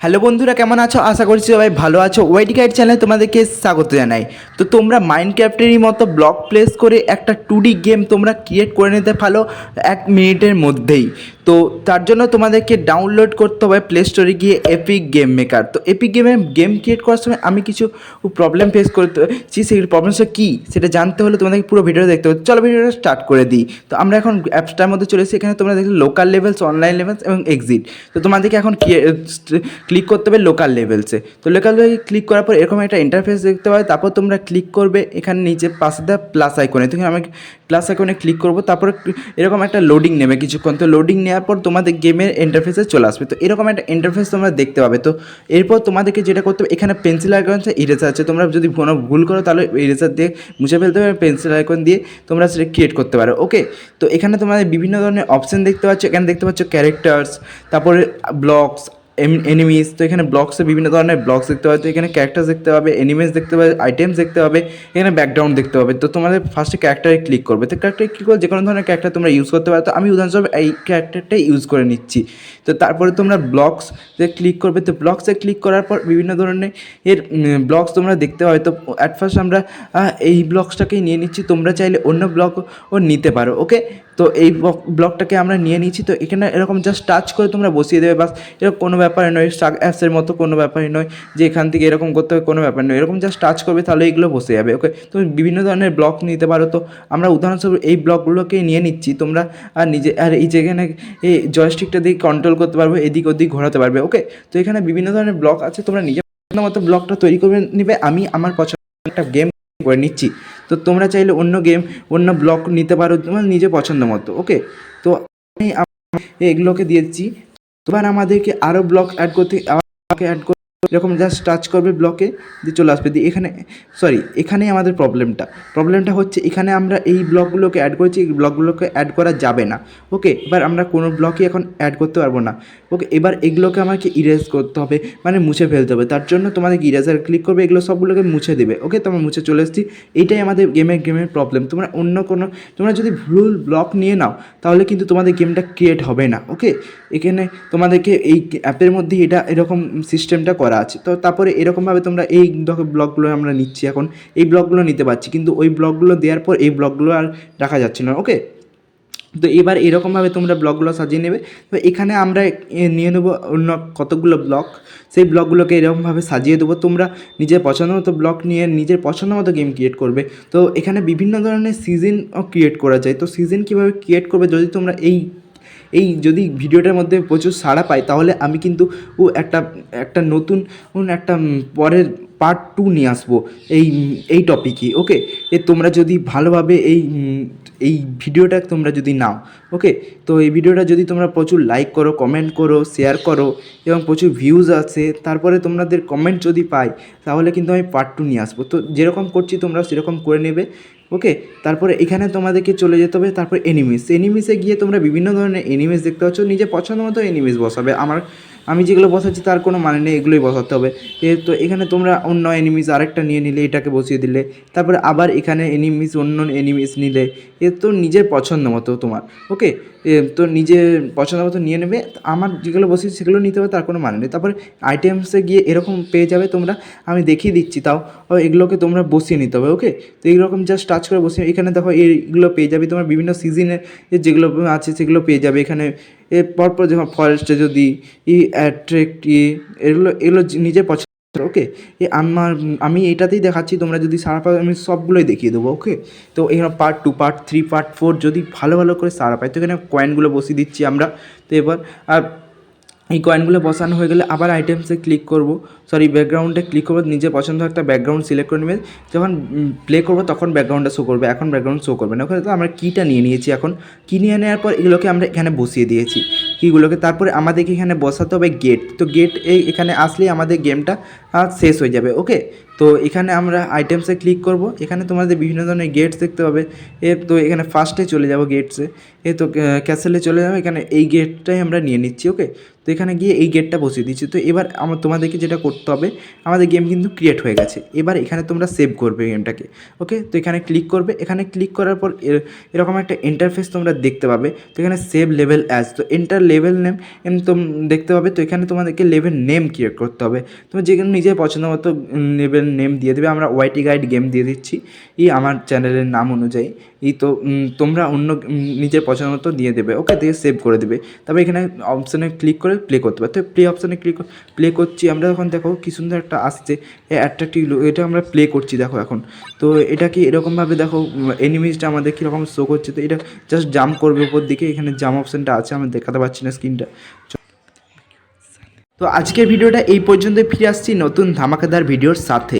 Hello বন্ধুরা, কেমন আছো? আশা করছি সবাই ভালো আছো। ওয়াইটি গাইড চ্যানেলে তোমাদেরকে স্বাগত জানাই। তো তোমরা মাইনক্রাফটেরই মতো ব্লক প্লেস করে একটা 2D গেম তোমরা ক্রিয়েট করে নিতে পারো 1 মিনিটের মধ্যেই। তো তার জন্য তোমাদেরকে ডাউনলোড করতে হবে প্লে স্টোরে গিয়ে এপিক গেম মেকার। তো এপিক গেম ক্রিয়েট করার সময় আমি কিছু প্রবলেম ফেস করতেছি, সেই প্রবলেমসটা কী সেটা জানতে হলে তোমাদেরকে পুরো ভিডিও দেখতে হবে। চলো ভিডিওটা স্টার্ট করে দিই। তো আমরা এখন অ্যাপসটার মধ্যে চলে এসেছি। এখানে তোমরা দেখো লোকাল লেভেলস, অনলাইন লেভেলস এবং এক্সিট। তো তোমাদেরকে এখন ক্লিক করতে হবে লোকাল লেভেলসে। তো লোকাল লেভেলে ক্লিক করার পর এরকম একটা ইন্টারফেস দেখতে পাবে। তারপর তোমরা ক্লিক করবে এখানে নিচে পাশে দেওয়া প্লাস আইকনে। তো আমি প্লাস আইকনে ক্লিক করবো। তারপর এরকম একটা লোডিং নেবে কিছুক্ষণ। তো লোডিং নেওয়ার পর তোমাদের গেমের ইন্টারফেসে চলে আসবে। তো এরকম একটা ইন্টারফেস তোমরা দেখতে পাবে। তো এরপর তোমাদেরকে যেটা করতে হবে, এখানে পেন্সিল আইকন আছে, ইরেজার আছে। তোমরা যদি কোনো ভুল করো তাহলে ইরেজার দিয়ে মুছে ফেলতে পারো, পেন্সিল আইকন দিয়ে তোমরা সেটা ক্রিয়েট করতে পারো। ওকে, তো এখানে তোমাদের বিভিন্ন ধরনের অপশান দেখতে পাচ্ছ। এখানে দেখতে পাচ্ছ ক্যারেক্টার্স, তারপরে ব্লকস, এনিমিস। তো এখানে ব্লকসে বিভিন্ন ধরনের ব্লকস দেখতে পাবে। তো এখানে ক্যারেক্টার দেখতে পাবে, এনিমিস দেখতে পাবে, আইটেমস দেখতে পাবে, এখানে ব্যাকগ্রাউন্ড দেখতে পাবে। তো তোমাদের ফার্স্টে ক্যারেক্টারে ক্লিক করবে। তো ক্যারেক্টারে ক্লিক করে যে কোনো ধরনের ক্যারেক্টার তোমরা ইউজ করতে পারো। তো আমি উদাহরণস্বরূপ এই ক্যারেক্টারটাই ইউজ করে নিচ্ছি। তো তারপরে তোমরা ব্লকসে ক্লিক করবে। তো ব্লকসে ক্লিক করার পর বিভিন্ন ধরনের ব্লকস তোমরা দেখতে পাবে। তো অ্যাট ফার্স্ট আমরা এই ব্লকসটাকেই নিয়ে নিচ্ছি। তোমরা চাইলে অন্য ব্লকও নিতে পারো। ওকে, তো এই ব্লকটাকে আমরা নিয়ে নিচ্ছি। তো এখানে এরকম জাস্ট টাচ করে তোমরা বসিয়ে দেবে, বাস। এরকম কোনো ব্যাপার নয়, স্টাক অ্যাপসের মতো কোনো ব্যাপারই নয় যে এখান থেকে এরকম করতে হবে, কোনো ব্যাপার নয়। এরকম জাস্ট টাচ করবে, তাহলে এইগুলো বসে যাবে। ওকে, তুমি বিভিন্ন ধরনের ব্লক নিতে পারো। তো আমরা উদাহরণস্বরূপ এই ব্লকগুলোকে নিয়ে নিচ্ছি। তোমরা আর এই যেখানে এই জয়স্টিকটা দিয়ে কন্ট্রোল করতে পারবে, এদিক ওদিক ঘোরাতে পারবে। ওকে, তো এখানে বিভিন্ন ধরনের ব্লক আছে, তোমরা নিজের মতো ব্লকটা তৈরি করে নিবে। আমি আমার পছন্দের একটা গেম করে নিচ্ছি। তো তোমরা চাইলে অন্য ব্লক নিতে পারো তোমার নিজের পছন্দ মতো। ওকে, তো আমি এগুলোকে দিয়েছি। এবার আমাদেরকে আরও ব্লক অ্যাড করতে এরকম জাস্ট টাচ করবে ব্লকে, দিয়ে চলে আসবে। দিয়ে এখানেই আমাদের প্রবলেমটা হচ্ছে, এখানে আমরা এই ব্লকগুলোকে অ্যাড করেছি, এই ব্লকগুলোকে অ্যাড করা যাবে না। ওকে, এবার আমরা কোনো ব্লকই এখন অ্যাড করতে পারবো না। ওকে, এবার এগুলোকে আমাকে ইরেজ করতে হবে, মানে মুছে ফেলতে হবে। তার জন্য তোমাদের ইরেজার ক্লিক করবে, এগুলো সবগুলোকে মুছে দেবে। ওকে, তো আমরা মুছে চলে এসেছি। এইটাই আমাদের গেমের প্রবলেম। তোমরা যদি ভুল ব্লক নিয়ে নাও তাহলে কিন্তু তোমাদের গেমটা ক্রিয়েট হবে না। ওকে, এখানে তোমাদেরকে এই অ্যাপের মধ্যে এরকম সিস্টেমটা করা আছে। তো তারপরে এরকমভাবে তোমরা এই ব্লকগুলো আমরা নিচ্ছি, এখন এই ব্লকগুলো নিতে পারছি, কিন্তু ওই ব্লকগুলো দেওয়ার পর এই ব্লকগুলো আর রাখা যাচ্ছে না। ওকে, তো এবার এরকমভাবে তোমরা ব্লকগুলো সাজিয়ে নেবে। তো এখানে আমরা নিয়ে নেবো অন্য কতগুলো ব্লক, সেই ব্লকগুলোকে এরকমভাবে সাজিয়ে দেবো। তোমরা নিজের পছন্দ মতো ব্লক নিয়ে নিজের পছন্দ মতো গেম ক্রিয়েট করবে। তো এখানে বিভিন্ন ধরনের সিজনও ক্রিয়েট করা যায়। তো সিজন কীভাবে ক্রিয়েট করবে, যদি তোমরা যদি ভিডিওটার মধ্যে প্রচুর সাড়া পায়, তাহলে আমি কিন্তু একটা নতুন একটা পরের পার্ট 2 নিয়ে আসবো এই টপিকে। ওকে, তোমরা যদি ভালোভাবে এই ভিডিওটা তোমরা যদি নাও, ওকে, তো এই ভিডিওটা যদি তোমরা প্রচুর লাইক করো, কমেন্ট করো, শেয়ার করো এবং প্রচুর ভিউজ আছে, তারপরে তোমাদের কমেন্ট যদি পাই, তাহলে কিন্তু আমি পার্ট 2 নিয়ে আসবো। তো যেরকম করছি তোমরা সেরকম করে নেবে। ওকে, তারপরে এখানে তোমাদেরকে চলে যেতে হবে। তারপর এনিমিসে গিয়ে তোমরা বিভিন্ন ধরনের এনিমিস দেখতে পাচ্ছ, নিজের পছন্দ মতো এনিমিস বসাবে। আমি যেগুলো বসাচ্ছি তার কোনো মানে নেই, এগুলোই বসাতে হবে। তো এখানে তোমরা অন্য এনিমিস আরেকটা নিয়ে নিলে, এটাকে বসিয়ে দিলে, তারপরে আবার এখানে অন্য এনিমিস নিলে, তো নিজের পছন্দ মতো তোমার। ওকে, তো নিজের পছন্দ মতো নিয়ে নেবে। আমার যেগুলো বসিয়েছি সেগুলো নিতে হবে, তার কোনো মানে নেই। তারপরে আইটেমসে গিয়ে এরকম পেয়ে যাবে তোমরা, আমি দেখিয়ে দিচ্ছি তাও। এগুলোকে তোমরা বসিয়ে নিতে হবে। ওকে, তো এইরকম জাস্ট টাচ করে বসিয়ে, এখানে দেখো এইগুলো পেয়ে যাবে। তোমার বিভিন্ন সিজনে যেগুলো আছে সেগুলো পেয়ে যাবে এখানে। পরপর যখন ফরেস্টে যদি অ্যাট্রাক্ট এগুলো নিজের পছন্দ। ওকে, আমি এটাতেই দেখাচ্ছি, তোমরা যদি সারা পাও আমি সবগুলোই দেখিয়ে দেবো। ওকে, তো এখানে পার্ট 2, পার্ট 3, পার্ট 4 যদি ভালো করে সারা পাই, তো এখানে কয়েনগুলো বসিয়ে দিচ্ছি আমরা। তো এবার এই কয়েনগুলো বসানো হয়ে গেলে আবার আইটেমসে ক্লিক করবো, ব্যাকগ্রাউন্ডে ক্লিক করবো, নিজের পছন্দ একটা ব্যাকগ্রাউন্ড সিলেক্ট করে নেবে। যখন প্লে করবো তখন ব্যাকগ্রাউন্ডটা শো করবে, এখন ব্যাকগ্রাউন্ড শো করবে না। ওখানে তো আমরা কিটা নিয়ে নিয়েছি। এখন কি নিয়ে নেওয়ার পর এগুলোকে আমরা এখানে বসিয়ে দিয়েছি কিগুলোকে। তারপরে আমাদেরকে এখানে বসাতে হবে গেট। তো এখানে আসলেই আমাদের গেমটা শেষ হয়ে যাবে। ওকে, তো এখানে আমরা আইটেমসে ক্লিক করব। এখানে তোমাদের বিভিন্ন ধরনের গেটস দেখতে পাবে। তো এখানে ফার্স্টে চলে যাব গেটসে। তো ক্যাসেলে চলে যাবো, এখানে এই গেটটাই আমরা নিয়ে নিচ্ছি। ওকে, তো এখানে গিয়ে এই গেটটা বসিয়ে দিচ্ছি। তো এবার তোমাদেরকে যেটা করতে হবে, আমাদের গেম কিন্তু ক্রিয়েট হয়ে গেছে। এবার এখানে তোমরা সেভ করবে গেমটাকে। ওকে, তো এখানে ক্লিক করবে। এখানে ক্লিক করার পর এরকম একটা ইন্টারফেস তোমরা দেখতে পাবে। তো এখানে সেভ লেভেল অ্যাজ, তো এন্টার লেভেল নেম তো দেখতে পাবে। তো এখানে তোমাদেরকে লেভেল নেম ক্রিয়েট করতে হবে। তোমরা যেখানে নিজের পছন্দ মতো লেভেল নেম দিয়ে দেবে। আমরা ওয়াইটি গাইড গেম দিয়ে দিচ্ছি আমার চ্যানেলের নাম অনুযায়ী। তো তোমরা অন্য নিজের পছন্দ মতো দিয়ে দেবে। ওকে, দিয়ে সেভ করে দেবে। তারপর এখানে অপশানে ক্লিক করে প্লে করতে পারো। তো প্লে অপশানে প্লে করছি আমরা। এখন দেখো কি সুন্দর একটা আসছে অ্যাট্রাকটিভ, এটা আমরা প্লে করছি দেখো এখন। তো এটাকে এরকমভাবে দেখো এনিমিজটা আমাদের কীরকম শো করছে। তো এটা জাস্ট জাম্প করবে উপর দিকে। এখানে জাম্প অপশানটা আছে, আমি দেখাতে পারছি না স্ক্রিনটা। তো আজকের ভিডিওটা এই পর্যন্ত, ফিরে আসছি নতুন ধামাকাদার ভিডিওর সাথে।